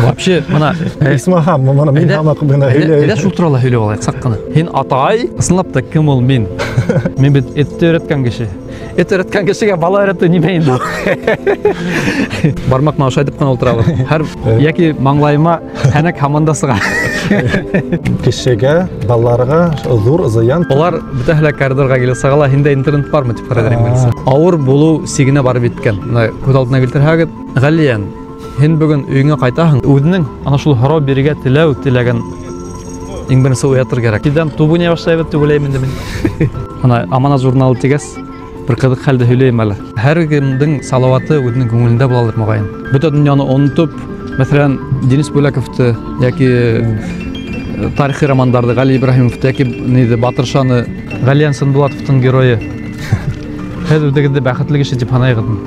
Вообще, мына Исмахам, мына мен хамак мына Әйдә шул туралы һөйләп алайык сак кына. Һин атай, ысынлап та кем ул мин? Мен бит этте өйрәткән кеше. Эт өйрәткән кешегә бала өйрәтү нимә инде? Бармакны ашайтып кына утырабыз. Һәр яки маңлайыма һәнәк һаманда сыга. Кешегә, балаларга зур зыян. Олар бөтәһләр коридорга килеп сыгала, һиндә интернет бармы дип карадым мен. Авыр булу сигенә барып иткән. Мына күз алдына килтерһәгез, Галиян, һин бүген өеңә кайтаһың. Үзенең ана шул һорау бирергә теләгән иң беренче уятыр кирәк. Кидән тубуня башлайбыз дип уйлыйм инде мин. Ана Аманат журналы тигәс, bir кызык хәлдә һөйләйм әле. Һәр кемнең салаваты үзенең күңелендә булалыр мөгаен. Бөтен дөньяны онытып, мәсәлән, Денис Бүләковты яки тарихи романдарды Гали Ибраһимовты яки Батыршаны, Галиян Сынбулатовтың геройы. Һәр үдегездә бәхетле кеше дип санайгызмы?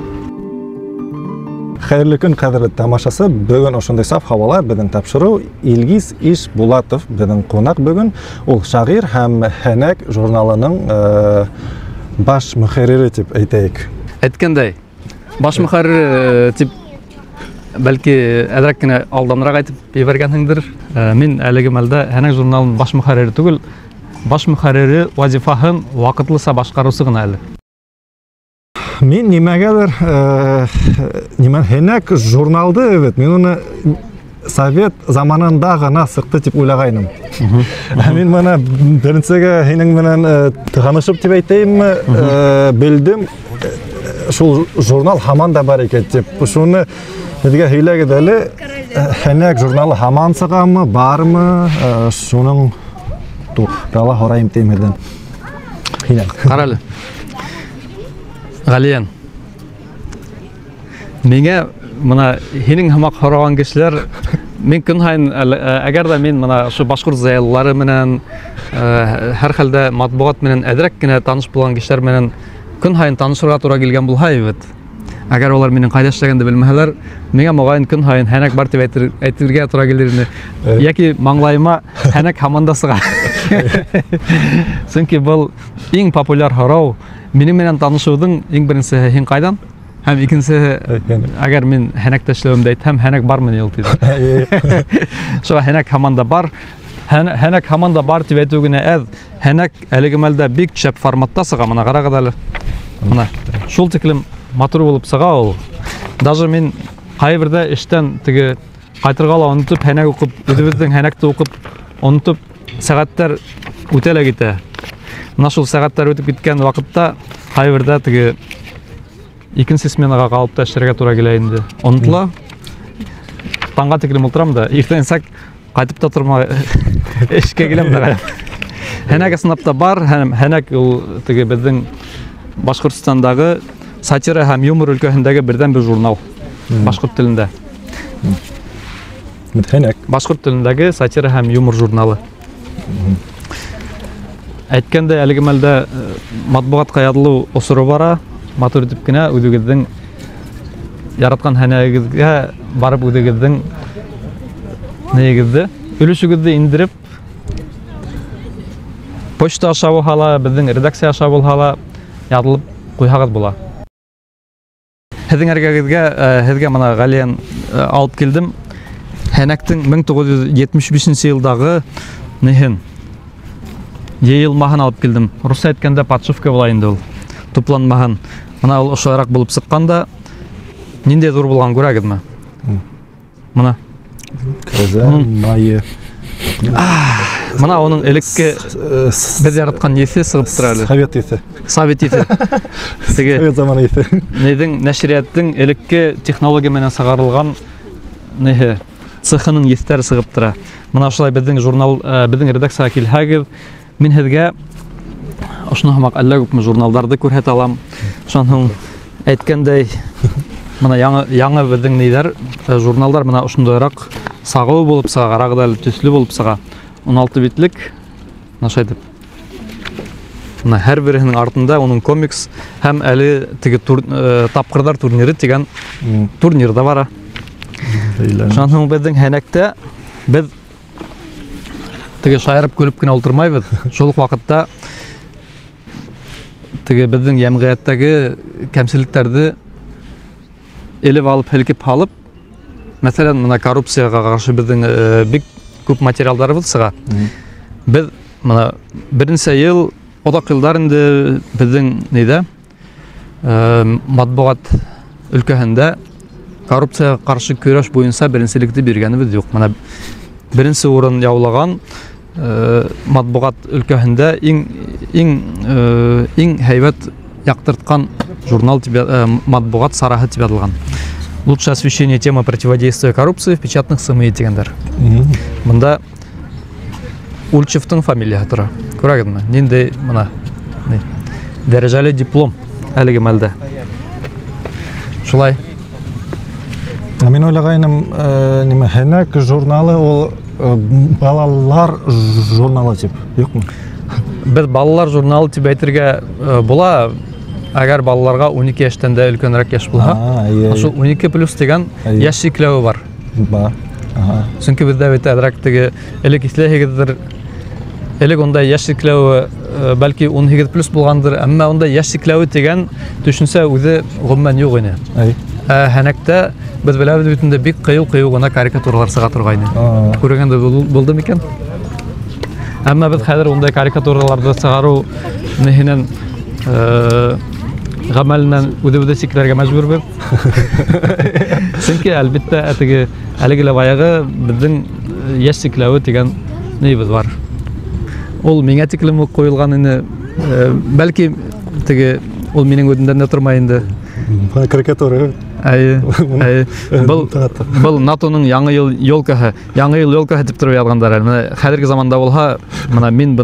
Хәерле көн, кадерле тамашасы. Бүген ошондой саф һавала безнең тапшыру Илгиз Ишбулатов безнең кунак бүген. Ул шагыйрь һәм Һәнәк журналының баш мөхәррире дип әйтәйек. Әйткәндәй, баш мөхәррире дип бәлки әдрәк кенә алданрак әйтеп ебәргәнһеңдер. Мин әлеге мәлдә Һәнәк журналының баш мөхәррире түгел, баш мөхәррире вазифаһын вакытлыса башкарусы гына әле. Мин нимәгәдер Һәнәк журналды, мин уны Совет заманында гына сыкты дип уйлагайным. Мин моны беренчегә һинең менән танышып дип әйтәйемме, белдем, шул журнал һаман да бар икән дип. Шуны безгә һөйләгез әле, Һәнәк журналы һаман сыгамы, бармы? Шуның турында һорайым тимәдән. Кара әле. Галиян, миңа мына һинең һамак һораган кешеләр, мин көн һайын әгәр дә мин мына шу башкорт зыялылары менән һәр хәлдә матбугат менән әдрәк кенә таныш булган кешеләр менән көн һайын танышырга туры килгән булһа бит. Әгәр олар минең кайда эшләгәнде белмәһәләр, миңа мөгаен көн һайын Һәнәк бар дип әйтергә туры килер. Яки маңлайыма Һәнәк һаманда сыга. Чөнки бу иң популяр һорау. Минем менән танышуның иң беренче һин кайдан? Һәм икенчесе, әгәр мин Һәнәктә эшләвемдә әйтһәм, Һәнәк бармы ул диде. Шуңа Һәнәк һаманда бар. Һәнәк һаманда бар дип әйтү генә әз. Һәнәк әлеге мәлдә бик шәп форматта сыга, моны карагыз әле. Моны шул тиклем матур булып сыга ул. Даже мин кайбердә эштән теге кайтырга ла онытып, Һәнәк укып, үзебезнең Һәнәкте укып, онытып, сәгатьләр үтәлә китә. Мына шул сәгатьләр үтеп киткән вакытта кайбердә теге икенче сменага калып та эшләргә туры килә инде. Онытыла. Таңга тиклем утырам да, иртәнсәк кайтып та тормай эшкә киләм дә. Һәнәк сынапта бар, һәм Һәнәк ул теге безнең Башкортстандагы сатира һәм юмор өлкәсендәге бердән бер журнал. Башкорт телендә. Һәнәк. Башкорт телендәге сатира һәм юмор журналы. Әйткәндә, әлеге мәлдә матбугатка язылу усуры бара. Матур итеп кенә үзегезнең яраткан Һәнәгегезгә барып үзегезнең нигезде, өлешегезне индиреп, почта аша булһа, безнең редакция аша булһа, язылып куйһагыз була. Һезнең әргәгезгә, һезгә моны Галиян алып килдем. Һәнәктең 1975 елдагы нихен Йыелмаһын алып килдем. Рус әйткәндә подшивка була инде ул. Тупланмаһын. Мына ул ошарак булып сыкканда ниндәй зур булган күрәгезме? Мына. Көзә, майы. Мына оның элекке без яраткан есе сыгып тора әле. Совет есе. Совет есе. Теге Совет заманы есе. Нидән нәшрияттың элекке технология менән сыгарылган нәһе цехының естәре сыгып тора. Мына шулай безнең журнал, безнең редакциягә килһәгез, мин һезгә ошны һамак әллә күпме журналларда күрһәтә алам. Шуның әйткәндәй, мына яңа безнең нидәр журналлар мына ошондайрак сагылу булып сыга, карагыда төсле булып сыга. 16 битлек, наша әйтеп. Мына һәр беренең артында оның комикс һәм әле теге тапкырдар турниры дигән турнир да бара. Шуның безнең Һәнәктә без теге шаярып көлеп кенә утырмайбыз. Шул ук вакытта теге безнең җәмгыятьтәге кәмсезлекләрне элеп алып, һелкеп алып, мәсәлән, мына коррупцияга каршы безнең бик күп материалларыбыз сыга. Без мына беренче ел, одак елдар инде безнең нидә матбугат өлкәһендә коррупцияга каршы көрәш буенча беренчелекне биргәнебез юк. Мына беренче урын яулаган матбугат өлкәһендә иң һәйбәт яктырткан журнал матбугат сарахы дип язылган. Лучшее освещение темы противодействия коррупции в печатных СМИ дигәндер. Монда Ульчевтың фамилиясы тора. Күрәгезме? Нинди мына дәрәҗәле диплом әлеге мәлдә. Шулай. Мен ойлагайным, неме Һәнәк журналы ул балалар журналы дип, юкмы? Без балалар журналы дип әйтергә була. Әгәр балаларга 12 яшьтән дә өлкәнрәк яшь булса, шул 12+ дигән яшь чикләве бар. Бар. Чөнки бездә бит әдрәк теге элек исләһегездер. Элек онда яшь чикләве бәлки 18+ булгандыр, әмма онда яшь чикләве дигән төшенсә үзе гомумән юк иде. Һәнәктә без беләбез бит инде бик кыю гына карикатуралар сыга торган иде. Күргәндә булды микән? Әмма без хәзер ондай карикатураларны сыгару нәһинән гамәленнән үзе сикләргә мәҗбүр бит. Чөнки әлбәттә әтеге әлеге баягы безнең яшь чикләве дигән нибез бар. Ул миңа тиклем куелган иде. Бәлки теге ул минең үдемдә дә тормай инде. Карикатура. Был НАТОның яңа ел елкаһы дип торып язгандар. Менә хәзерге заманда булса, менә мин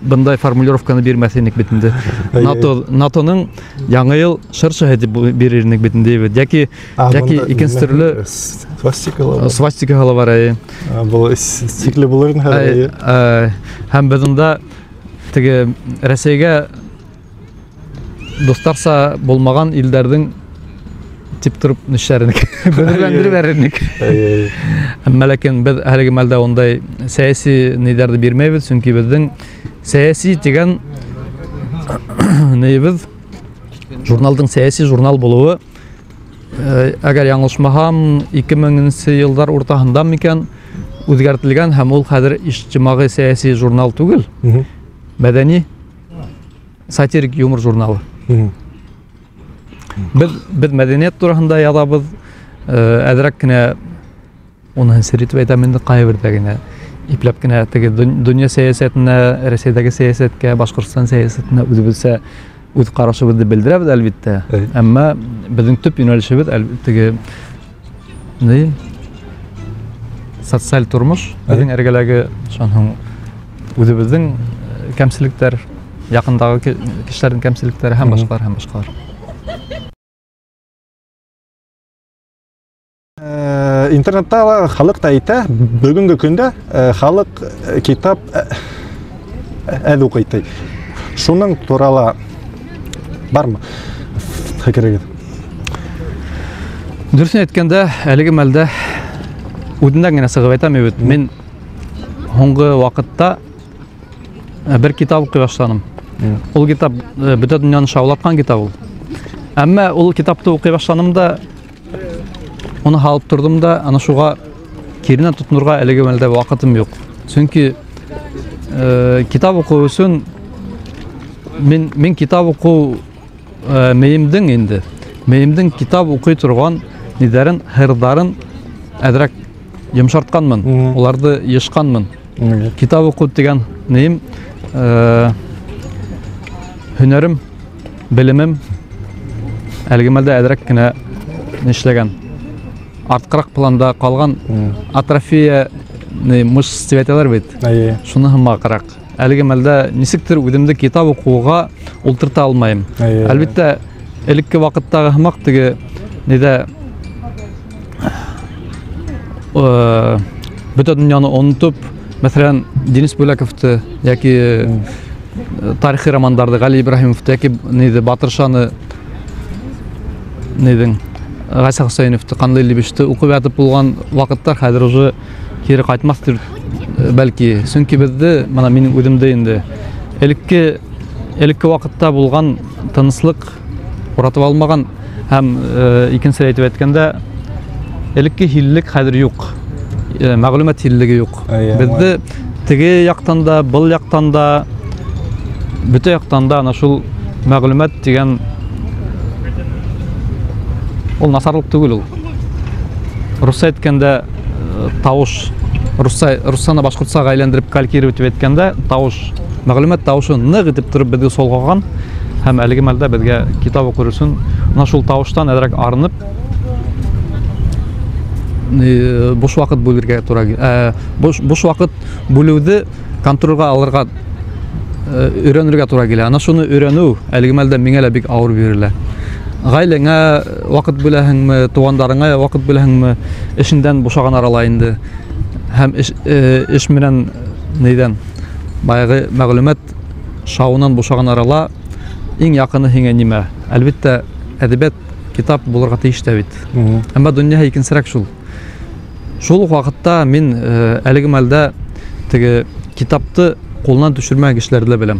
бындай формулировканы бирмәсенек бит инде. НАТОның яңа ел шыршыһы дип бирерник бит инде. Яки икенче төрле свастикалар бар. Бу стикле булыр инде. Һәм бездә теге Россиягә достарса булмаган илдәрнең тип торып нишәрник, белгәндер бәрник. Әмма ләкин без әлеге мәлдә ондай сәяси нидәрне бирмәйбез, чөнки безнең сәяси дигән нибез журналдың сәяси журнал булуы, әгәр яңлышмасам 2000 еллар уртаһында микән үзгәртелгән һәм ул хәзер иҗтимагый сәяси журнал түгел, мәдәни сатирик юмор журналы. Biz мәдәният турында язабыз, әзрәк кенә уны сиритеп әйтәм инде кайбердә генә ипләп кенә теге дөнья сәясәтенә, Россиядәге сәясәткә, Башкортстан сәясәтенә үзебезчә үз карашыбызны белдерәбез әлбәттә. Әмма безнең төп юнәлешебез әлбәттә социаль тормыш, безнең эргәләге шуның үзебезнең кемчелектәр, якындагы кешеләрнең кемчелектәре һәм башкалар. Интернетта халык та әйтә, бүгенге көндә халык китап әз укый. Шуның туралы бармы фикерегез? Дөресен әйткәндә, әлеге мәлдә үденнән генә сыгып әйтәм бит. Мин һоңгы вакытта бер китап укый башладым. Ул китап бөтен дөньяны шаулаткан китап ул. Әмма ул китапты укый башлаганымда оны халып тордым да, ана шуга киренә тотынырга әлеге мәлдә вакытым юк. Чөнки китап уку өчен мин китап уку меемдең инде. Меемдең китап укый торган нидәрен, хырдарын әдрәк йомшартканмын. Уларды ешканмын. Китап уку дигән неем һөнәрем, белемем әлеге мәлдә әдрәк кенә нишләгән. Арткырак планда калган атрофия мышц дип әйтәләр бит. Шуны һәммәкрак. Әлеге мәлдә нисектер үземдә китап укуга ултырта алмайм. Әлбәттә, элекке вакыттагы һәммәк теге нидә бөтен дөньяны онытып, мәсәлән, Денис Бүләковты яки тарихи романдарды Гали Ибраһимовты яки нидә Батыршаны нидән Гайса Хусейновты, Канлы Либишты укып ятып булган вакыттар хәзер уже кире кайтмастыр бәлки. Чөнки бездә, менә минең үземдә инде элекке вакытта булган тыныслык уратып алмаган һәм икенче әйтеп әйткәндә элекке хиллек хәзер юк. Мәгълүмат хиллеге юк. Бездә теге яктан да, был яктан да, бөтә яктан да ана шул мәгълүмат дигән ул насарлык түгел ул. Русча әйткәндә тавыш, руссаны башкортчага айландырып калькировать иткәндә тавыш, мәгълүмат тавышы нык итеп торып безгә солгаган һәм әлеге мәлдә безгә китап укыр өчен ана шул тавыштан әдрәк арынып буш вакыт бүлергә туры килә. Буш вакыт бүлүде контрольгә алырга өйрәнергә туры килә. Ана шуны өйрәнү әлеге мәлдә миңә лә бик авыр бирелә. Гаиләңә вакыт бүләһеңме, тугандарыңа вакыт бүләһеңме, эшендән бушаган арала инде. Һәм эш менән нидән баягы мәгълүмат шауынан бушаган арала иң якыны һиңә нимә? Әлбәттә, әдәбият китап булырга тиеш тә бит. Әмма дөнья икенчерәк шул. Шул вакытта мин әлеге мәлдә теге китапты кулдан төшермәгән кешеләрне беләм.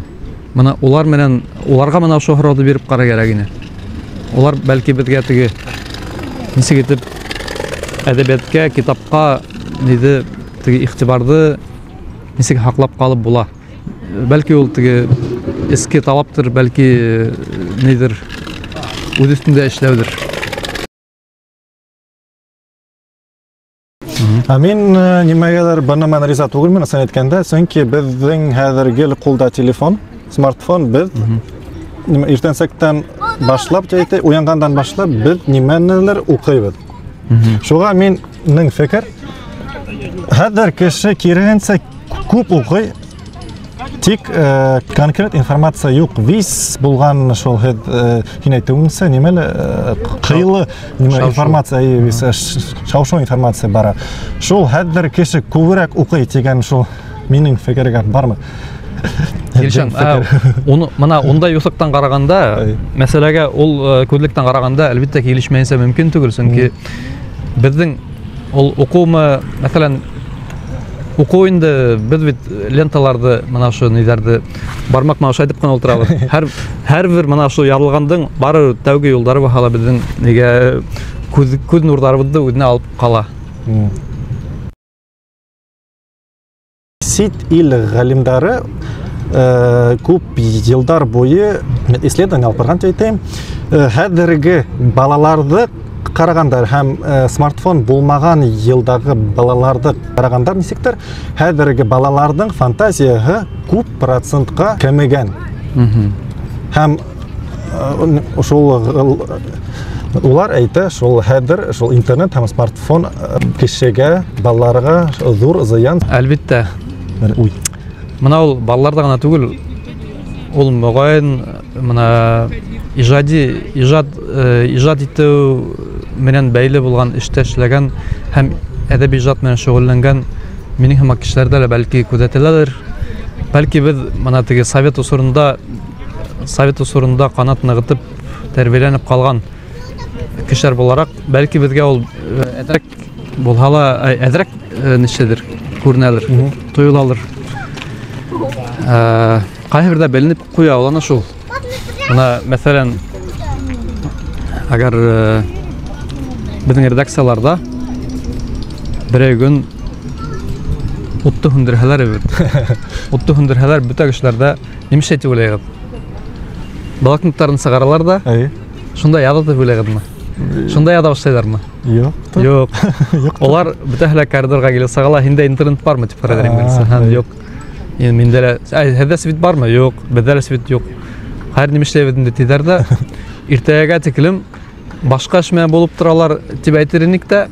Менә улар менән уларга менә шу һорауды биреп кара кирәк ине. Улар бәлки безгә теге ничек итеп әдәбиятка, китапка ниде теге игътибарды ничек хаклап калып була. Бәлки ул теге эске талаптыр, бәлки нидер үз өстендә эшләүдер. Мин нимәгәдер бана риза түгелмен сен әйткәндә, чөнки безнең хәзерге кулда телефон, смартфон без иртәнсәктән башлап әйтә, уянгандан башлап без нимәнелер укыйбыз. Шуга минең фикер, хәзер кеше кирәгенчә күп укый, тик конкрет информация юк. Вис булган шул һин әйтүеңсә, нимәле кыйлы информация, шау-шау информация бара. Шул хәзер кеше күбрәк укый дигән шул минең фикергә бармы? Илшан, оны мына ондай юсыктан караганда, мәсьәләгә ул күзлектән караганда әлбәттә килешмәенсә мөмкин түгел, чөнки безнең ул укумы, мәсәлән, уку инде без бит ленталарды мына шу нидәрде бармак мауш айтып кына утырабыз. Һәр бер мына шу ярылгандың бары тәүге юлдары баһала безнең нигә күз нурларыбызды үзенә алып кала. Сит ил галимдары күп елдар буе исследование алып барган әйтәм. Хәзерге балаларды карагандар һәм смартфон булмаган елдагы балаларды карагандар нисектер, хәзерге балалардың фантазиясы күп процентка кемегән. Һәм шул улар әйтә, шул хәзер шул интернет һәм смартфон кешегә, балаларга зур зыян. Әлбәттә. Мына ул балаларда гына түгел, ул мөгаен мына ижад итү менән бәйле булган эштә эшләгән һәм әдәби иҗат менән шөгыльләнгән минең һәм кешеләрдә лә бәлки күзәтеләдер. Бәлки без мына теге совет усурында канат ныгытып тәрбияләнеп калган кешеләр буларак, бәлки безгә ул әдрәк булһа әдрәк нишедер, күренәлер, тоелалыр. Кайбердә беленеп куя ул ана шул. Мына мәсәлән, әгәр безнең редакцияларда берәй гөн утты һүндерһәләр бит. Утты һүндерһәләр бөтә кешеләрдә нимәшә дип уйлыйгыз? Балакникларын сыгаралар да. Шунда яда дип уйлыйгызмы? Шунда яда башлайлармы? Юк. Алар бөтәһләр коридорга килеп сыгала, һиндә интернет бармы дип карадым мен. Юк. Миндә лә һәдә свет бармы? Юк. Бездә лә свет юк. Һәр нимәшләвендә тидәрдә иртәгә тиклем башка эш менән булып торалар дип әйтерник тә,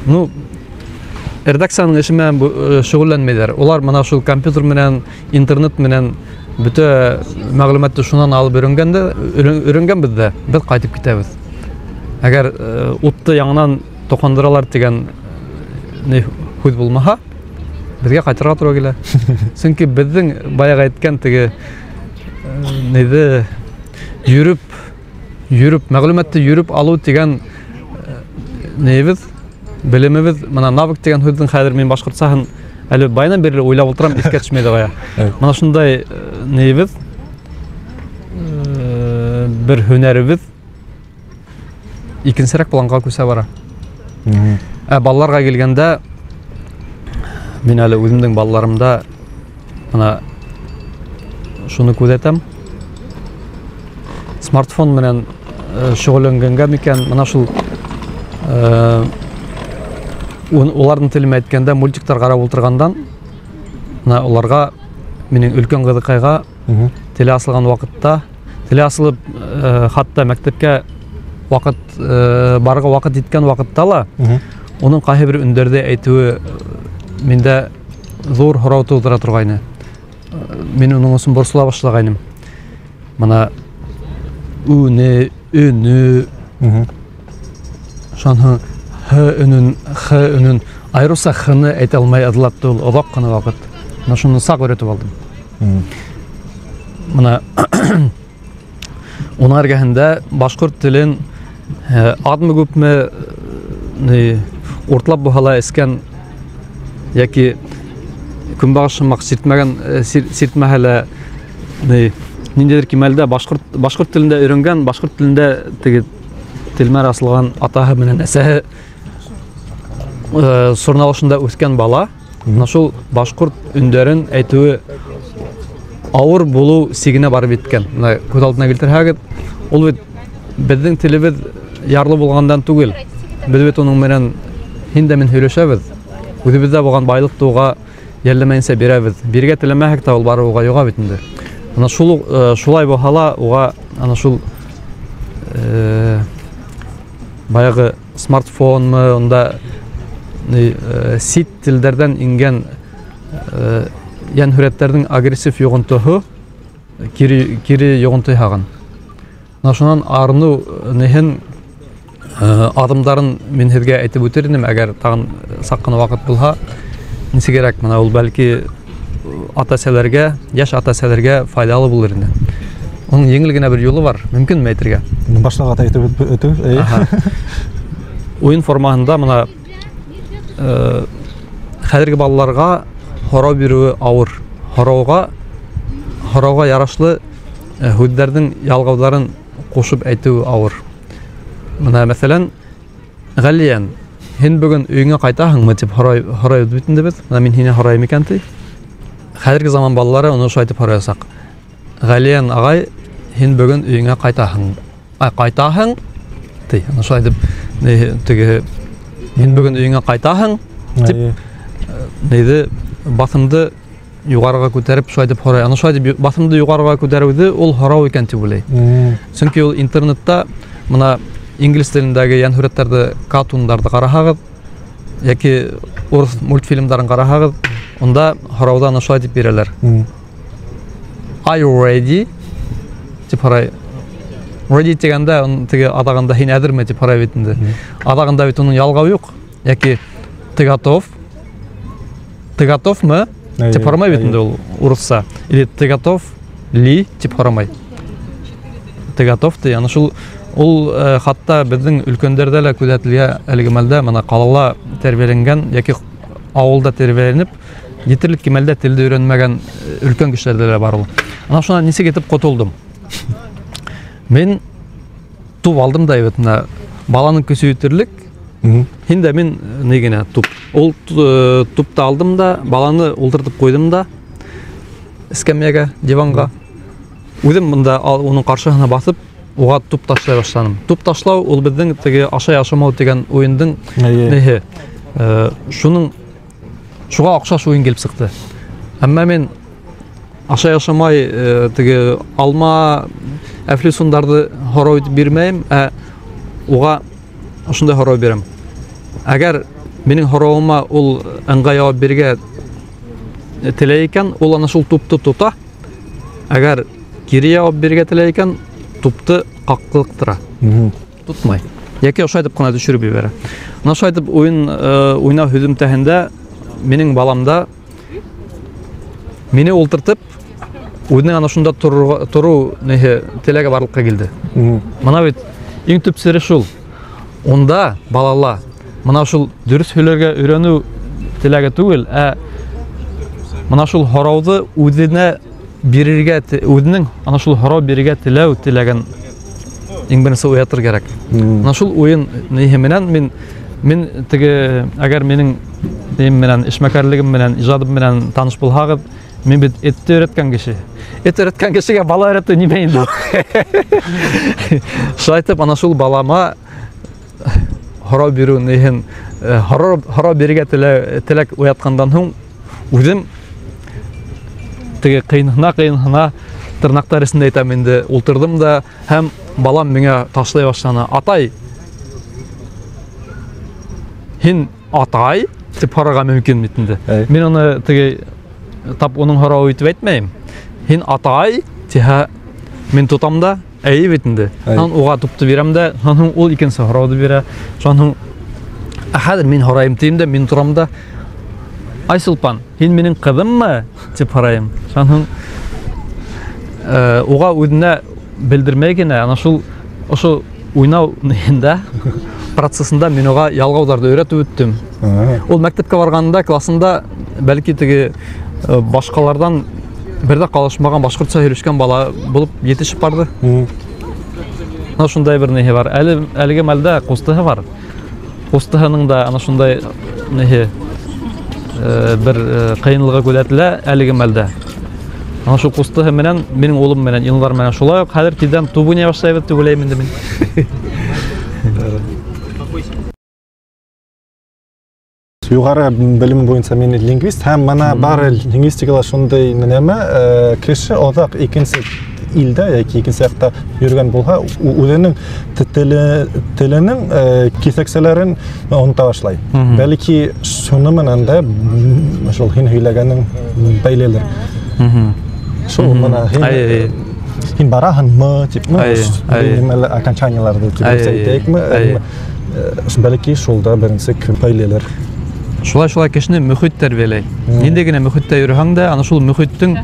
ну редакциянең эше менән шөгыльләнмәйләр. Улар моны шул компьютер менән, интернет менән бөтә мәгълүматты шуннан алып өйрәнгән бездә. Без кайтып китәбез. Әгәр утты яңадан токандыралар дигән худ булмаһа, безгә кайтырга туры килә. Чөнки безнең баягы әйткән теге нәйдә йөрүп мәгълүматты йөрүп алу дигән нәйбез белемебез, менә навык дигән һүзнең хәзер мин башкортсаһын әле байнан бери уйлап утырам, искә төшмәде гая. Менә шундай нәйбез бер һөнәребез икенчерәк планга күсә бара. Балаларга келгенде, мен әле үземнең балаларымда мына шуны күзәтәм. Смартфон менән шөгыльләнгәнгә микән, мына шул уларның телен әйткәндә мультиктар карап утыргандан, мына уларга минең өлкән кызыкайга теле асылган вакытта, теле асылып хатта мәктәпкә вакыт барга вакыт иткән вакытта ла оның кайһы бер үндәрдә әйтүе миндә зур һорау тудыра торгайны. Мин уның өчен борсыла башлагайным. Мына үне, үне, шанһы х үнен айруса хны әйтә алмай адлатты ул оҙаҡ ҡына ваҡыт. Мына шуны саҡ өйрәтеп алдым. Мына уның эргәһендә башҡорт телен аҙмы күпме уртлап булһа эскән яки көнбағышымаҡ сиртмәһә лә ниндәйҙер кимәлдә башҡорт телендә өйрәнгән, башҡорт телендә теге телмәр асылған атаһы менән әсәһе сорналышында үҫкән бала, шул башҡорт өндәрен әйтеүе ауыр булыу сигенә барып еткән. Күҙ алдына килтерһәгеҙ, ул бит беҙҙең телебеҙ ярлы булғандан түгел. Беҙ бит уның менән һин дә мин һөйләшәбеҙ. Үҙебеҙҙә булған байлыҡты уға йәлләмәйенсә бирәбеҙ. Биргә теләмәһәк тә ул бары уға юға бит инде. Шулай булһа ла уға ана шул баяғы смартфонмы, онда сит телдәрҙән ингән йән һүрәттәрҙең агрессив йоғонтоһо кире йоғонто яһаған. Шунан арыну нәһен аҙымдарын мин һеҙгә әйтеп үтер инем, әгәр тағын саҡ ҡына ваҡыт булһа, нисегерәк мына ул бәлки ата-әсәләргә, йәш ата-әсәләргә файдалы булыр инде. Уның еңел генә бер юлы бар, мөмкинме әйтергә? Башларға әйтеп өтөбөҙ. Уйын формаһында мына хәҙерге балаларға һорау биреүе ауыр. Һорауға ярашлы һүҙҙәрҙең ялғауҙарын ҡушып әйтеүе ауыр. Мына мәҫәлән, Ғәлиән, һин бөгөн өйөңә ҡайтаһыңмы тип һорайбыҙ бит инде беҙ. Мына мин һине һорайым икән ти. Хәҙерге заман балалары уны ошо әйтеп һораясаҡ. Ғәлиән ағай, һин бөгөн өйөңә ҡайтаһың. Ҡайтаһың ти. Ошо әйтеп, теге һин бөгөн өйөңә ҡайтаһың тип нейҙе баҫымды юғарыға күтәреп шулай дип һорай. Аны шулай дип баҫымды юғарыға күтәреүҙе ул һорау икән тип уйлай. Сөнки ул интернетта мына инглиз телендәге йән һүрәттәрҙе, картундарҙы ҡараһағыҙ, яки урыҫ мультфильмдарын ҡараһағыҙ, унда һорауҙа аны шулай дип бирәләр. Are you ready? Тип һорай. Ready тигәндә, теге аҙағында һин әҙерме тип һорай бит инде. Аҙағында бит уның ялғау юҡ. Яки ты готов? Ты готовмы? Тип һорамай бит инде ул урыҫса. Или ты готов ли? Тип һорамай. Ты готов ти. Аны шул ул хатта беҙҙең өлкәндәрҙә лә күҙәтелгән әлеге мәлдә, мына ҡалала тәрбиәләнгән яки ауылда тәрбиәләнеп, етерлек кимәлдә телде өйрәнмәгән өлкән кешеләрҙә лә бар ул. Ана шунан нисек итеп ҡотолдом? Мин туп алдым да, мына баланың көсөйөтерлек, һин дә мин ни генә туп. Ул тупты алдым да, баланы ултыртып ҡуйҙым да эскәмйәгә, диванға. Үҙем мында уның ҡаршыһына баҫып, уға туп ташлай башланым. Туп ташлау ул беҙҙең теге ашай-ашамау тигән уйындың неһе. Шуға оҡшаш уйын килеп сыҡты. Әммә мин ашай-ашамай теге алма, әфлисундарҙы һорау итеп бирмәйем, уға ошондай һорау бирәм. Әгәр минең һорауыма ул ыңғай яуап бирергә теләй икән, ул ана шул тупты тота. Әгәр кире яуап бирергә теләй икән, тупты ҡаҡлыҡтыра. Тотмай. Яки ошо итеп ҡына төшөрөп ебәрә. Ана ошо итеп уйнау һөҙөмтәһендә минең баламда мине ултыртып, үҙенең ана шунда тору теләге барлыҡҡа килде. Мына бит иң төп сере шул. Унда балала мына шул дөрөҫ һөйләргә өйрәнеү теләге түгел, мына шул һорауҙы үҙенә бирергә, үҙенең ана шул һорау бирергә теләү теләген иң беренсе уятыр кәрәк. Ана шул уйын неһе менән мин Мен теге әгәр минең менән эшмәкәрлегем менән, иҗадым менән таныш булһагыз, мен бит этте өйрәткән кеше. Эт өйрәткән кешегә бала өйрәтү нимә инде? Шайтып, ана шул балама харау бирү нехен, харау бирергә теләк уяткандан һуң, үзем теге кыйнына тырнактар исендә әйтәм инде, ултырдым да, һәм балам миңа ташлай башланы. Атай, һин атай дип һорарга мөмкин бит инде. Мин аны теге тап оның харау итеп әйтмәйм. Һин атай тиһә, мин тотам да, әйе бит инде. Һәм уга тупты бирәм дә, һәм ул икенче харауды бирә. Шуның хәзер мин харайым тием дә, мин торам да, Айсулпан, һин минең кызыммы дип харайым. Шуның уга үзенә белдермәй генә, ана шул ошо уйнау нинда процессында мин уга ялгауларды өйрәтеп үттем. Ул мәктәпкә барганда классында бәлки теге башкалардан бердә калышмаган башкортча һөйләшкән бала булып yetişеп барды. Ана шундай бер нәһи бар. Әлеге мәлдә кустыһы бар. Кустыһының да ана шундай нәһи бер кыйынлыгы күзәтелә әлеге мәлдә. Ана шул кустыһы менән минең улым менән еллар менән шулай ук хәзер тиздән туп уйный башлайбыз дип уйлыйм инде мин. Югары белем буенча мен лингвист һәм мана бар лингвистикалар шундай нәмә кеше озак икенче илдә яки икенче якта йөргән булһа, үзенең теленең кисәксәләрен оныта башлай. Бәлки шуны менән дә шул һин һөйләгәнең бәйлелер. Шул мана һин бараһыңмы типме? Нимәле окончанияларда дип әйтәйекме? Бәлки шулда беренче бәйлелер. Шулай кешене мөхит тәрбияләй. Нинди генә мөхиттә йөрһәң дә, ана шул мөхиттең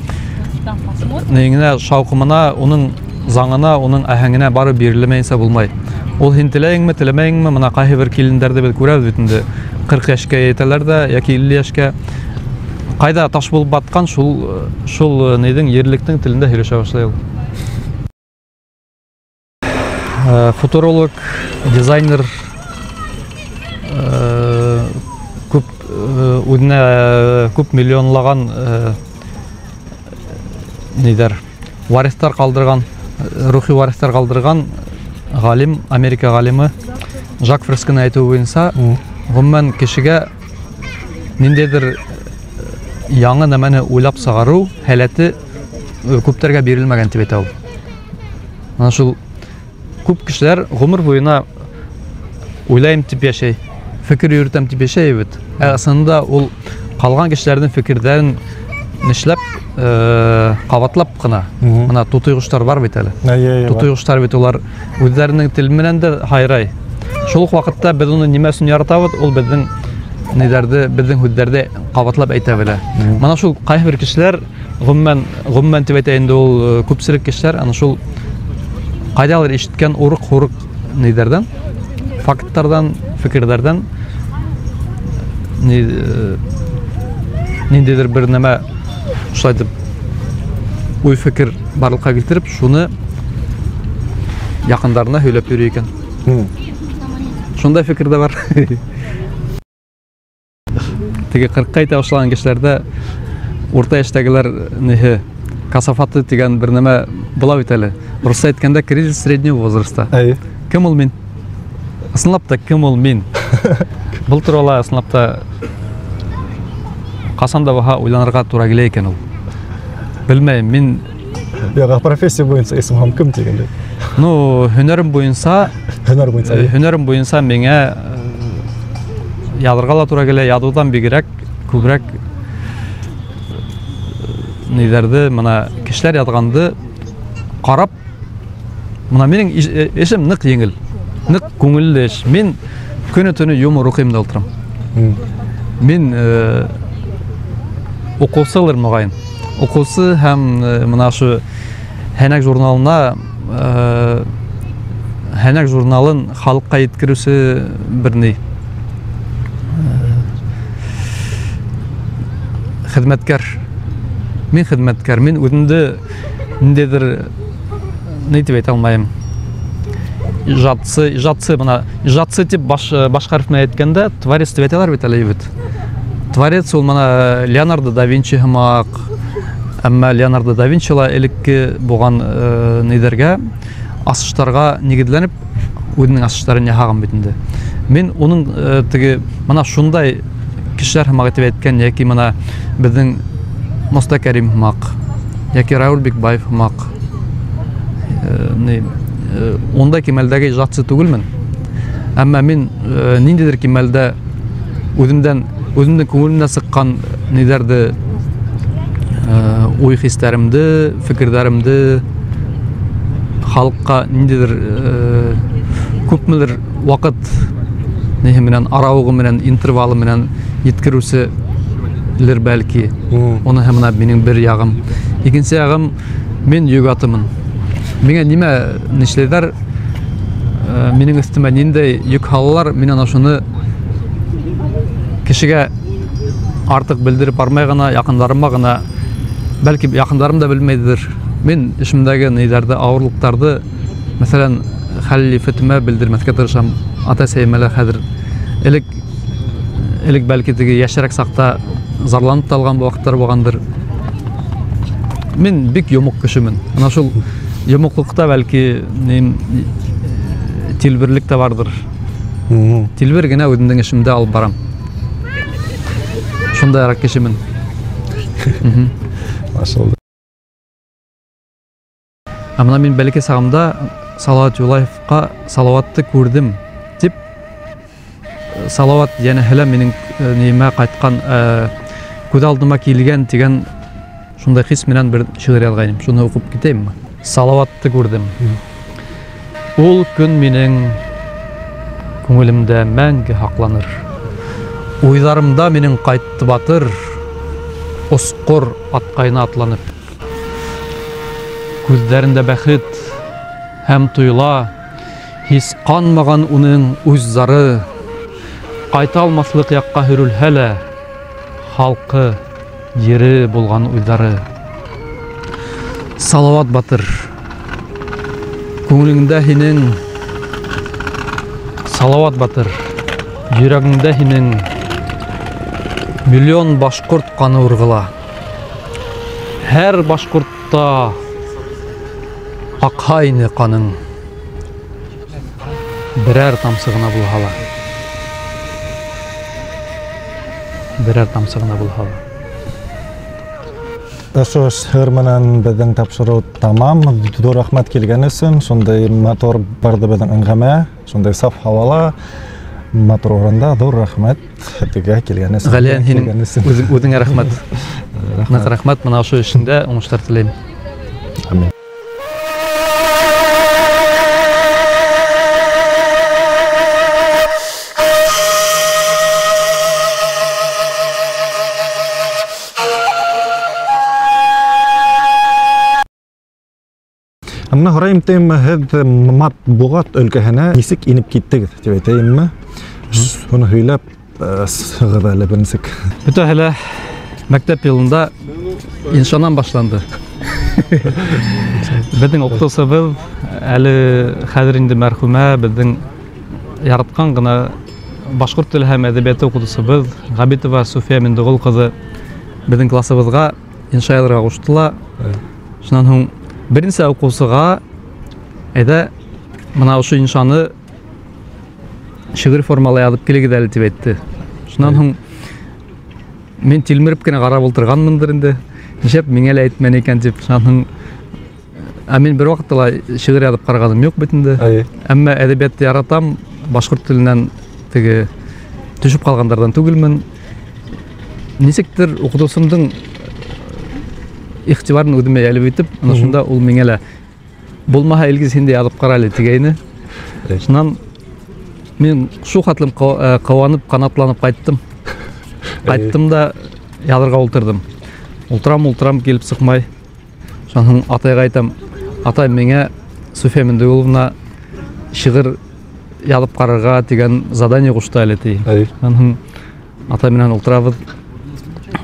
нигенә шаукымына, оның заңына, оның әһәңенә бары бирелмәйсә булмай. Ул һин теләйеңме, теләмәйеңме, мына кайһы бер килендәрдә бит күрәбез бит инде. 40 яшькә яталар да яки 50 яшькә кайда таш булып баткан шул нидән ерлектең телендә һөйләшә башлый ул. Футуролог, дизайнер күп миллионлаган нидер варистар калдырган, рухи варистар калдырган галим, Америка галимы Жак Фрескин әйтү буенча, гомумән кешегә ниндидер яңа нәмәне уйлап сыгару һәләте күптәргә бирелмәгән дип әйтә ул. Ана шул күп кешеләр гомер буена уйлайм дип яшәй, фикер йөртәм дип яшәй бит. Әсендә ул калган кешеләрнең фикерләрен нишләп кабатлап кына. Мына тутыйгыштар бар бит әле. Тутыйгыштар бит улар үзләренең тел менән дә хайрай. Шул ук вакытта без уны нимә өчен яратабыз, ул безнең нидәрдә, безнең хүдләрдә кабатлап әйтә белә. Мана шул кайһы бер кешеләр гомумән дип әйтә инде ул күпселек кешеләр, ана шул кайдалар ишеткән урык нидәрдән, фактлардан, фикерләрдән ниндидер бер нәмә шулай дип уй фикер барлыкка китереп, шуны якындарына һөйләп йөри икән. Шундай фикер дә бар. Теге 40-ка итә башлаган кешеләрдә урта яшьтәгеләр нихе касафаты дигән бер нәмә була бит әле. Русча әйткәндә кризис среднего возраста. Кем ул мин? Ысынлап та кем ул мин? Бул турыла ысынлап та касан да баһа уйланырга туры килә икән ул. Белмәйм, мин профессия буенча исем кем дигәндә. Ну, һөнәрем буенча миңа ядырга ла туры килә, ядудан бигрәк, күбрәк нидәрде, мына кешеләр язганды карап, мына минең эшем нык еңел, нык күңелле эш. Мин көне-төне юмор укыйм да утырам. Мин укусылыр мөгаен. Укусы һәм мына шу Һәнәк журналын халыкка yetkirүсе бер ни хезмәткәр. Мин хезмәткәр, мин үземдә ниндидер ни дип әйтә алмыйм. ижадсы мына ижадсы деп башкарып менен айтканда творец деп айталар бит эле бит. Творец ул мына Леонардо да Винчи хымак. Әмма Леонардо да Винчи ла элекке булган нидерге асыштарга негизленип өзүнүң асыштарын яһаган бит инде. Мен onun тиги мына шундай кишилер хымак деп айткан яки мына биздин Моста Кәрим хымак, яки Раул Бекбаев хымак. Онда кемелдәге ижадчы түгелмен. Әмма мен ниндидер кемелдә үземдән күңелемне сыккан нидерде ой хисләремде, фикерләремде халыкка ниндидер күпмедер вакыт неһе менән арауыгы менән интервалы менән yetkirүселер бәлки. Оны һәм менә минең бер ягым. Икенче ягым мен йөгатымын. Миңа нимә нишләйләр? Минең өстемә ниндәй йөк халлар, мин ана шуны кешегә артык белдереп бармай гына, якындарыма гына, бәлки якындарым да белмәйдер. Мен ишемдәге нидәрдә авырлыктарды, мәсәлән, хәлифәтемә белдермәскә тырышам. Ата-сәймәлә хәзер элек бәлки теге яшәрәк сакта зарланып талган вакытлар булгандыр. Мен бик йомык кешемен. Ана шул йомыклыкта бәлки тилберлек тә бардыр. Тилбер генә үземнең эшемдә алып барам. Шундайрак кешемен. Машалла. Амна мен бәлки сагымда Салават Юлаевка салаватты күрдем дип салават яна һәлә минең нимә кайткан күз алдыма килгән дигән шундай хис менән бер шигырь язгайным. Шуны укып китәйемме? Салаватты күрдем. Ул көн минең күңелемдә мәңге хакланыр. Уйларымда минең кайтты батыр, осқор аткайына атланып. Күзләрендә бәхет һәм туйла, хис канмаган уның үз зары, кайта алмаслык якка хөрүлһә лә, халкы, ере булган уйлары. Салават батыр, күңелеңдә һинең Салават батыр, йөрәгеңдә һинең миллион башкорт каны ургыла. Һәр башкортта акайны каның берәр тамсыгына булһала. Берәр тамсыгына булһала. Ошо шигырь менән безнең тапшыруу тамам. Зур рәхмәт килгән өчен. Шундай мотор барды безнең әңгәмә, шундай саф һавала, мотор урында зур рәхмәт тегә килгән өчен. Галиан, һинең үзеңә рәхмәт. Нык рәхмәт, менә ошо эшендә уңышлар теләйм. Амин. Амна һорайым тем һез матбугат өлкәһенә нисек инеп киттегез дип әйтәйемме? Шуны һөйләп сыгыда әле бернисек. Бөтә һәлә мәктәп елында иншаннан башланды. Безнең укытучыбыз әле хәзер инде мәрхүмә, безнең яраткан гына башкорт теле һәм әдәбияты укытучыбыз Габитова Суфия Мендугул кызы безнең классыбызга инша язарга куштыла. Шуннан соң беренче укучыга әйдә мына ошо иншаны шигырь формалай язып килегез әле дип әйтте. Шуннан соң мен тилмереп кенә карап утырганмындыр инде. Нишәп миңа әле әйтмән икән дип. Шуннан мен бер вакытта шигырь язып караганым юк бит инде. Әмма әдәбиятты яратам, башкорт теленнән теге төшүп калгандардан түгелмен. Нисектер укытучымдың ихтибарын үдемә әле битеп, ана шунда ул миңа әле булмаһа илгиз инде язып кара әле дигәйне. Шуннан мен шу хатлым каванып, канатланып кайттым. Кайттым да язарга утырдым. Ултырам килеп сыкмай. Шуннан атайга айтам: "Атай, миңа Суфия Мендугуловна шигырь язып карарга дигән задание кушты әле ди." Шуннан атай менән ултырабыз.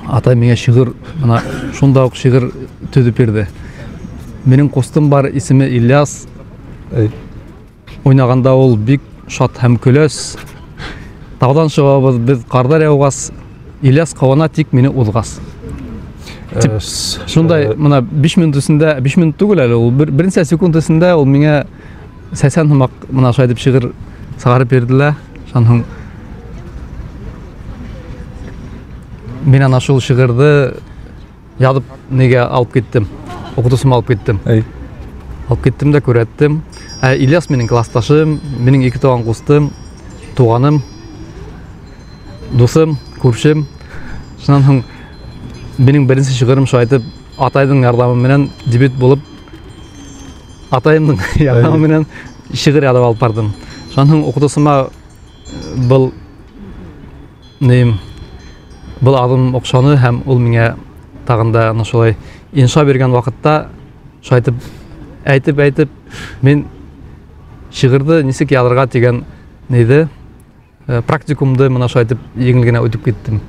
Атай миңа шигырь, мына шунда ук шигырь төзеп бирде. Минең костым бар, исеме Ильяс. ойнаганда ул бик шат һәм көләс. Таудан чыгабыз, без кардар яугас, Ильяс кавана тик мине узгас. Шундай мына 5 минут эсендә, 5 минут түгел әле, ул берничә секунд эсендә ул миңа 80 хымак мына шулай дип шигырь сыгарып бердиләр. Шуның мен ана шул шигырьде язып неге алып киттем. Укытусыма алып киттем. Алып киттем дә күрәттем. Ильяс минең классташым, минең ике туган кустым, туганым, дусым, күршем. Шуннан минең беренче шигырем шу айтып, атайдың ярдәме менән дебют булып, атайымның ярдәме менән шигырь язып алып бардым. Шуннан укытусыма был адым окшаны һәм ул миңа тагында ана шулай инша бергән вакытта шу әйтеп мен шигырьде нисек язарга дигән нейде практикумды мына шу әйтеп еңел генә үтеп киттем.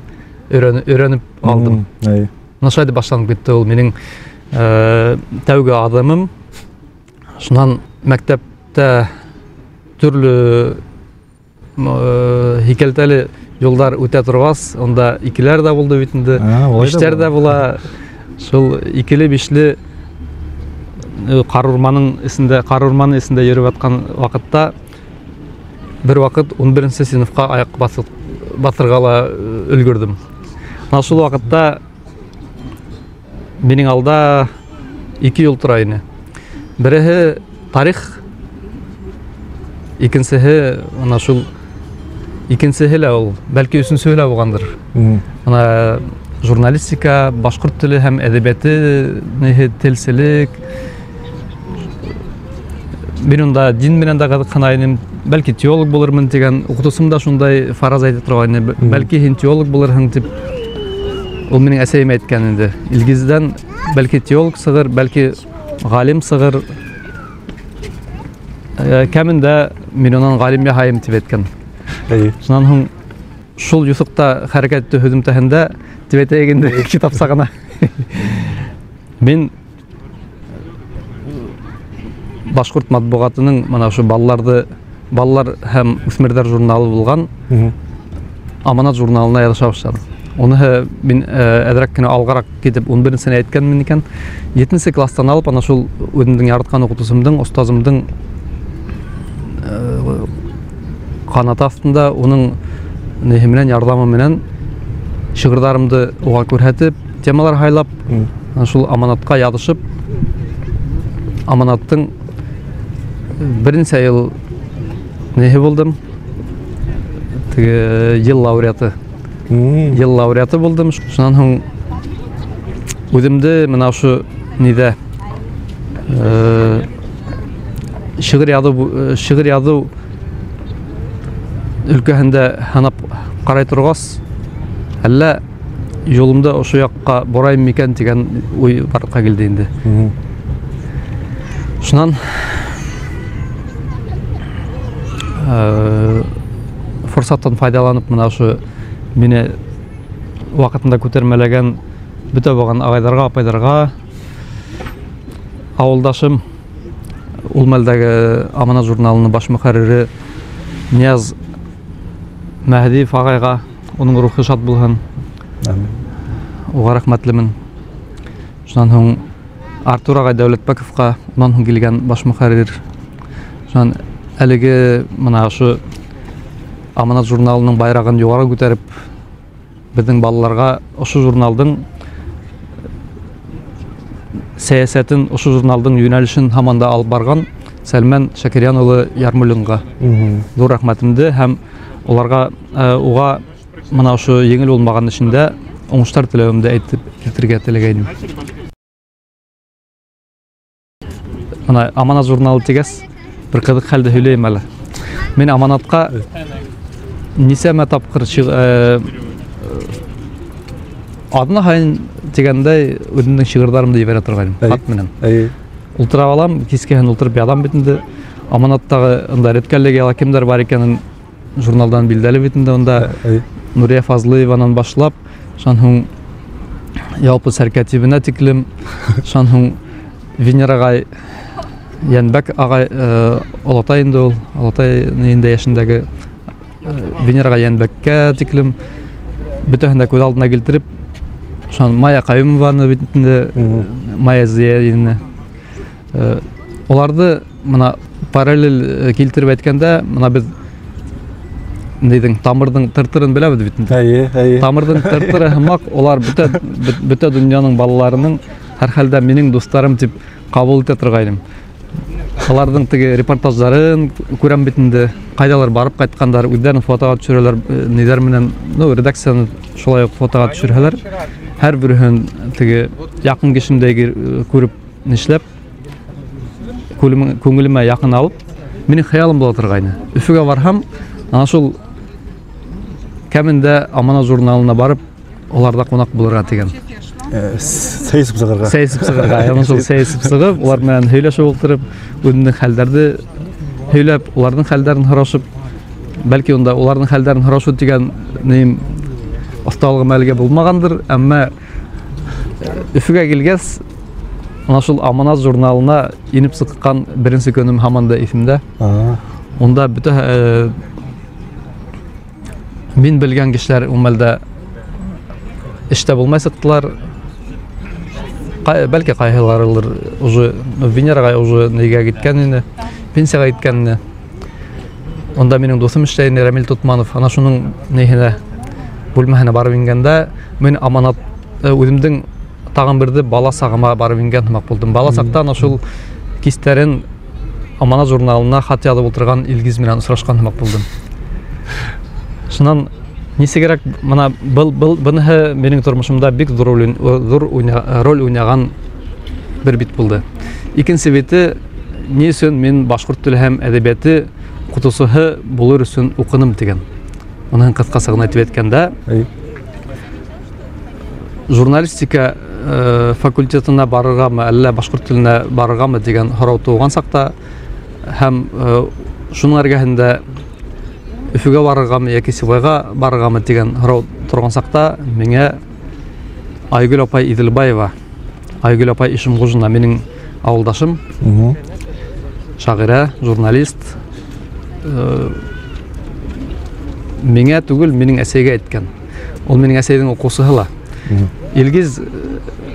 Өйрәнеп алдым. Мына шу әйтеп башланып китте ул минең тәүге адымым. Шуннан мәктәптә төрле хикәлтәле юлдар үтә торгас, онда икеләр дә булды бит инде. Бишләр дә була. Шул икеле бишле Карурманның исендә йөреп аткан вакытта бер вакыт 11нче сыйныфка аяк басырга ла өлгердем. Ана шул вакытта минең алда 2 юл тора иде. Береһе тарих, икенчесе ана шул икенчесе лә ул, бәлки өченчесе лә булгандыр. Ана журналистика, башкорт теле һәм әдәбияты, телселек. Мен онда дин менән дә кызыккан, бәлки теолог булырмын дигән укытусымда шундай фараз әйтеп торган, бәлки һин теолог булырһың дип. Ул минең әсәем әйткән инде. Илгиздән бәлки теолог сыгыр, бәлки галим сыгыр. Кәмендә мен онан галим яһайым дип әйткән. Шуннан һуң шул юсукта хәрәкәт итү һөҗүмтәһендә дип әйтәгәндә китап сагына. Мен башкорт матбугатының мына шу балалар һәм үсмерләр журналы булган Аманат журналына языша башладым. Оны мин әдрәк кенә алгарак китеп 11нче әйткәнмен икән. 7нче класстан алып ана шул үземнең яраткан укытучымдың, остазымдың канат астында уның неһе менән ярдәме менән шигырьләремне уга күрһәтеп, темалар хайлап, шул Аманатка язышып, Аманаттың беренче ел неһе булдым? Ел лауреаты. Ел лауреаты булдым. Шуннан һуң үземде менә шу нидә шигырь язу өлкәһендә һанап карай торгас, әллә юлымда ошо якка барайм микән дигән уй барга килде инде. Шуннан форсаттан файдаланып мына шу мине вакытында күтәрмәләгән бүтә булган агайларга, апайларга, авылдашым ул мәлдәге Аманат журналының баш мөхәррире Нияз Мәһдиев агайга, уның рухы шат булһын. Уга рәхмәтлемен. Шуннан һуң Артур агай Дәүләтбәковка, уннан һуң килгән баш мөхәррир. Шуннан әлеге мына шу Аманат журналының байрагын югары күтәреп, безнең балаларга ошо журналдың сәясәтен, ошо журналдың юнәлешен һаман да алып барган Сәлман Шакирян улы Ярмуллинга зур рәхмәтемне һәм уларга уга мына ошо еңел булмаган эшендә уңышлар теләвемне әйтеп китергә теләгәйнем. Мына Аманат журналы тигәс бер кызык хәлдә һөйләйм әле. Мен Аманатка нисәмә тапкыр адына һайын дигәндәй үземнең шигырьләремне җибәрә торган хат менән. Ултыра алам, кискәһен ултырып язам бит инде. Аманаттагы анда рәткәллеге ала кемдер бар икәнен журналдан билдәле бит инде. Анда Нурия Фазлыевадан башлап, шуннан һуң Ялпы Сәркәтибенә тиклем, шуннан һуң Венерагай Янбәк агай Алатай инде ул, Алатай инде яшендәге Венерага Янбәккә тиклем бөтәһен дә күз алдына килтереп, шуны Майя Каюмованы битендә Майя Зияевны оларды мына параллель килтереп әйткәндә, мына без нидең тамырдың тыртырын беләбез бит инде. Тамырдың тыртыры һымак, олар бөтә дөньяның балаларының һәр хәлдә минең дусларым дип кабул итә торгайным. Алардың теге репортажларын күрәм бит инде, кайдалар барып кайткандар, үзләрен фотога төшерәләр, нидәр менән, редакцияны шулай ук фотога төшерәләр. Һәр берһен теге якын кешемдәге күреп нишләп күңелемә якын алып, минең хыялым була торгайны. Өфөгә барһам, ана шул кәмендә Амана журналына барып, оларда кунак булырга дигән. Сәйсеп сыгырга. Сәйсеп сыгырга. Яны шул сәйсеп сыгып, улар менән һөйләшеп ултырып, үзенең хәлләрне һөйләп, уларның хәлләрен һорашып, бәлки онда уларның хәлләрен һорашу дигән нем осталыгы мәлгә булмагандыр, әмма Өфөгә килгәс, ана шул Амана журналына инеп сыккан беренче көнем һаман да исемдә. Онда бөтә мин белгән кешеләр умалда эштә булмай сыктылар. Бәлки кайһыларылыр уже Венерага уже нигә киткән инде, пенсияга киткән инде. Онда минең дусым эштә инде, Рамил Тутманов, ана шуның нигенә бүлмәһенә барып ингәндә, мин Аманат үземнең тагын берде бала сагыма барып ингән һымак булдым. Бала сакта ана шул кистәрен Амана журналына хат язып утырган Илгиз менән очрашкан һымак булдым. Шуннан нисегәрәк мына бунысы минең тормышымда бик зур роль уйнаган бер бит булды. Икенче бите, ни өчен мин башкорт теле һәм әдәбияты укытучысы булыр өчен укыным дигән. Моның кыскасы гына әйтеп әйткәндә, журналистика факультетына барыргамы, әллә башкорт теленә барыргамы дигән һорау туган сакта һәм шуның эргәһендә Өфөгә барыргамы яки Сибайга барыргамы дигән һорау торган сакта миңа Айгөл апай Иделбаева, Айгөл апай Ишемгужина, минең авылдашым, шагыйрә, журналист, миңа түгел, минең әсәйгә әйткән. Ул минең әсәйнең укучысы ла. Илгиз,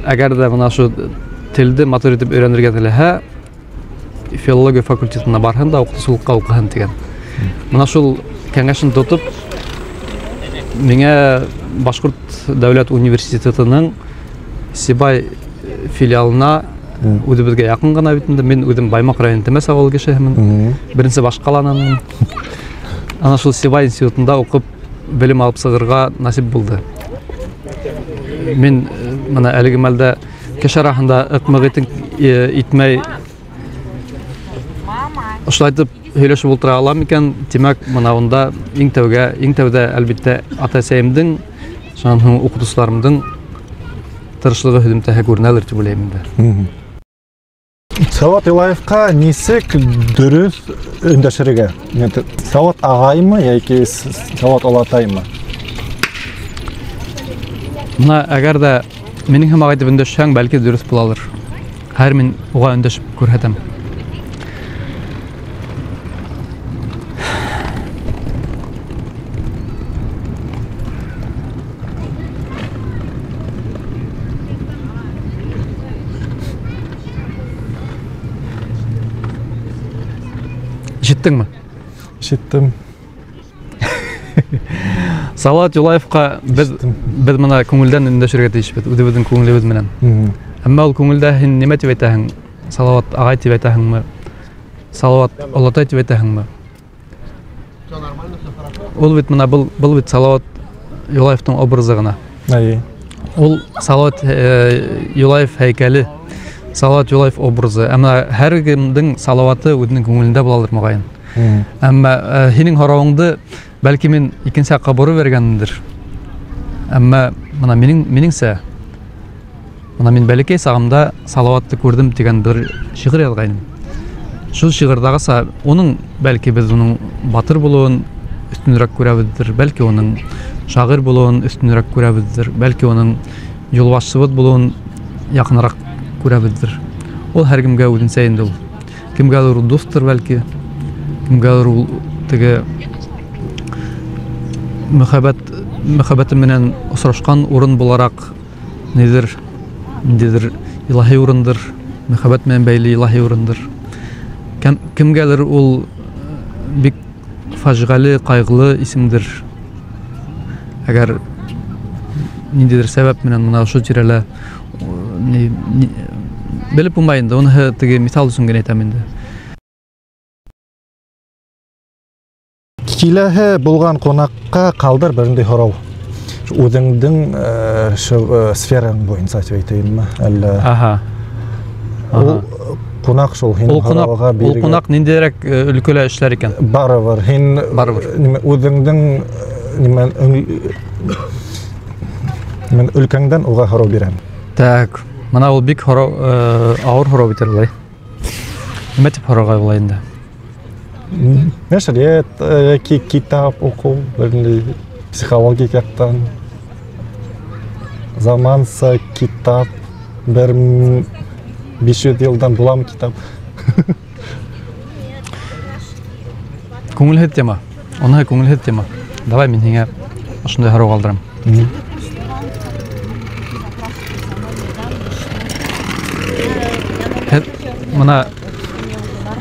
әгәр дә мына шу телде матур итеп өйрәнергә теләһә, филология факультетына барһын да укытучылыкка укыһын дигән. Мына шул кәңәшен тотып, миңа Башкорт дәүләт университетының Сибай филиалына үзебезгә якын гына бит инде. Мин үзем Баймак районы Темес авыл кешемен. Беренче башкаланам. Ана шул Сибай институтында укып, белем алып сыгырга насип булды. Мин мына әлеге мәлдә кеш арасында ыкмык итмәй ошайтып һөйләшеп ултыра алам икән. Димәк, мына онда иң тәүдә әлбәттә ата-әсәемнең, шуның укытучыларымның тырышлыгы һөдемтәһе күренәлер дип уйлыйм инде. Салават Юлаевка нисек дөрес өндәшергә? Салават агаймы яки Салават Алатаймы? Мына әгәр дә минең һәм агай дип өндәшсәң, бәлки дөрес булалыр. Һәр мин уга өндәшеп күрһәтәм. Җиттеңме? Җиттем. Салават Юлаевка без мына күңелдән өндәшергә тиешбез, үзебезнең күңелебез менән. Әмма ул күңелдә һин нимә дип әйтәһең? Салават агай дип әйтәһеңме? Салават Алатай дип әйтәһеңме? Ул бит мына был бит Салават Юлаевтың образы гына. Ул Салават Юлаев һәйкәле, Салават Юлаев образы. Әмма һәр кемнең салаваты үзенең күңелендә булалыр мөгаен. Әмма һинең һорауыңды бәлки мин икенче якка бурып бергәнмендер. Әмма мына минеңсә, мына мин бәләкәй сагымда салаватты күрдем дигән бер шигырь язгайным. Шул шигырьдагыса, уның бәлки без уның батыр булуын өстенрәк күрәбездер, бәлки уның шагыйрь булуын өстенрәк күрәбездер, бәлки уның юлбашчыбыз булуын якынрак күрәбездер. Ул һәр кемгә үзенчә инде ул. кемгәлер ул дустыр бәлки, кемгәлер ул теге мөхәббәте менән осрашкан урын буларак ниндидер илаһи урындыр, мөхәббәт менән бәйле илаһи урындыр. Кемгәлер ул бик фаҗигале, кайгылы исемдер. Әгәр ниндидер сәбәп менән мына шу тирәлә белеп булмай инде, уны теге мисал өчен генә әйтәм инде. Киләһе булган кунакка калдыр бернди һорау. Үзеңдең сфераң буенча әйтәйемме? Әллә ул кунак шул һин һорауга биргән. Ул кунак ниндирәк өлкәлә эшләр икән? Барыбер, һин үзеңдең мен өлкәңдән уга һорау бирәм. Так, мына ул бик авыр һорау бит әле. Нima дип һорауга була инде? Мәшрият, китап уку, психологик яктан, заманса китап, 1500 елдан буламы китап. Күңелһеҙ тема. Оны күңелһеҙ тема. Давай мин һиңә ошондай һорау калдырам. Мына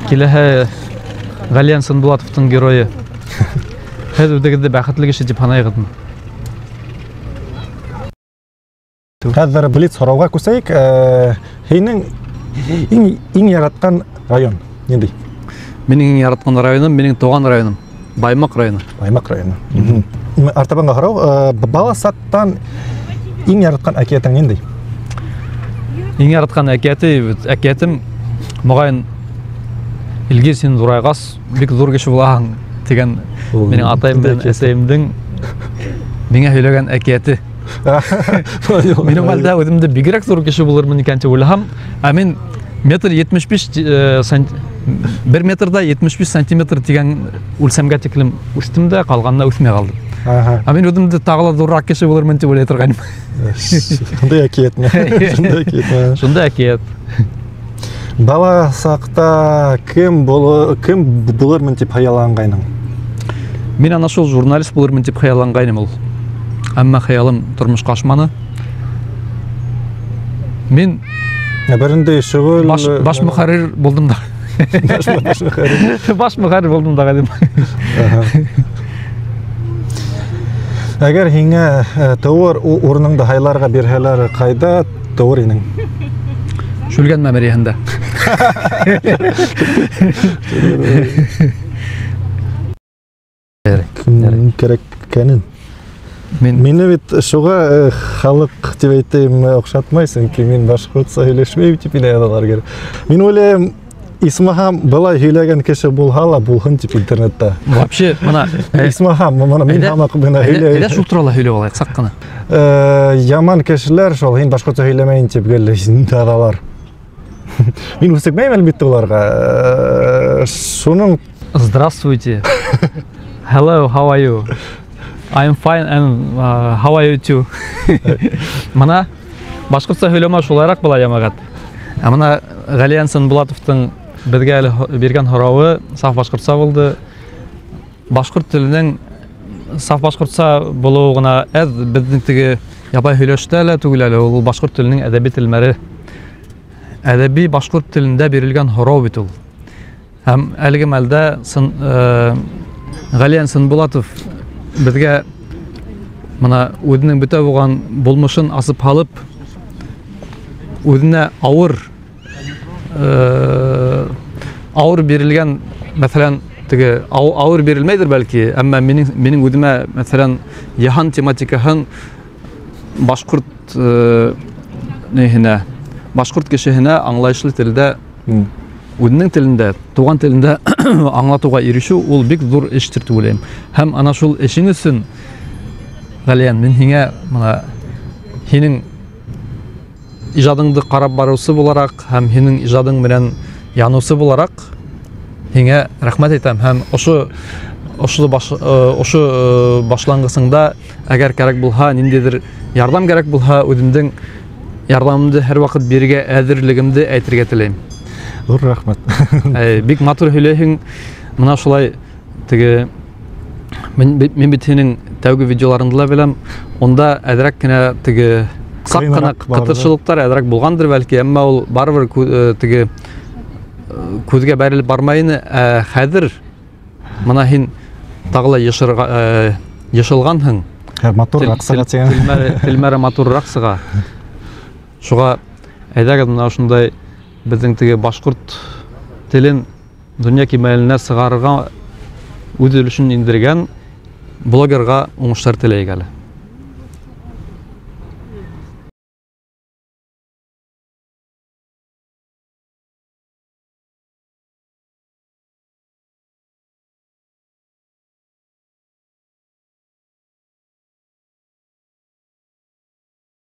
киләһе Галиян Сынбулатовтың геройы. Һеҙ үҙегеҙҙе бәхетле кеше дип һанайһығыҙмы? Хәҙер блиц һорауға күсәйек. Һинең иң яраткан район ниндәй? Минең иң яраткан районым, минең туган районым, Баймак районы. Баймак районы. Артабанға һорау, бала саттан иң яраткан әкиятең ниндәй? Иң яраткан әкиятем моғайын Илгиз, син зурайғас, бик зур кеше булаһың дигән минең атайым белән әсәйемдең миңа һөйләгән әкияте. Минем хәлдә үземдә бигрәк зур кеше булырмын икән дип уйлаһам, ә мин 1 метрда 75 сантиметр дигән үлсәмгә тиклем үстем дә, калганына үсмәй калдым. Ә мин үземдә тагыла зуррак кеше булырмын дип уйлый торганым. Шундай әкиятме? Шундай әкият. Бала сакта кем булырмын дип хыяллангайның? Мин ана шул журналист булырмын дип хыяллангайным ул. Әмма хыялым тормышка ашманы. Мин берендей шөгыль баш мөхәррир булдым да. Баш мөхәррир булдым да дим. Әгәр һиңә товар урыныңда хайларга бирһәләр, кайда товар инең? Шүлгән мәмәриәһендә. Керек кәнен. Мине бит шуга халык дип әйтәм охшатмайсың ки, мин башкортча һөйләшмәйм дип әйтәләр гәр. Мин уйлыйм, исмаһам былай һөйләгән кеше булһа ла булһын дип интернетта. Вообще, мына исмаһам, мына мин һамак менә һөйләйм. Әйдә шул турында һөйләп алайык сак кына. Яман кешеләр шул, һин башкортча һөйләмәйин дип гәлләр. Мин үсекмәйм әлбәттә уларга. Шуның Здравствуйте. Hello, how are you? I'm fine and how are you too? Мына башкортча һөйләмә шулайрак була ямагат. Ә мына Галиян Сынбулатовтың безгә биргән һорауы саф башкортча булды. Башкорт теленең саф башкортча булуы гына безнең теге ябай һөйләштә лә түгел әле, ул башкорт теленең әдәби телмәре. Әдәби башкорт телендә бирелгән һорау бит ул. Һәм әлеге мәлдә Галиян Сынбулатов безгә мына үзенең бөтә булган булмышын асып алып, үзенә авыр бирелгән, мәсәлән, теге авыр бирелмәйдер бәлки, әмма минең үземә, мәсәлән, яһан тематикаһын башкорт башкорт кешеһенә аңлаешлы телдә, үзенең телендә, туган телендә аңлатуга ирешү ул бик зур эштер дип уйлыйм. Һәм ана шул эшең өчен, Галиян, мин һиңә мына һинең ижадыңды карап барусы буларак һәм һинең ижадың белән янусы буларак һиңә рәхмәт әйтәм. Һәм ошо башлангысында әгәр кирәк булһа, ниндидер ярдәм кирәк булһа, үземнең ярдәмымды һәр вакыт бирергә әзерлегемде әйтергә теләйм. Зур рахмат. Бик матур һөйләйһең. Менә шулай теге мен бит һинең тәүге видеоларыңды ла беләм. Онда әдрәк кенә теге сак кына кытыршылыктар әдрәк булгандыр бәлки, әмма ул барыбер теге күзгә бәрелеп бармайны. Хәзер менә һин тагыла ешылганһың. Матуррак сыга тигән. Телмәре матуррак сыга. Шуга әйдәгез менә шундай безнең теге башкорт телен дөнья кимәленә сыгарырга үз өлешен индергән блогерга уңышлар теләйек әле.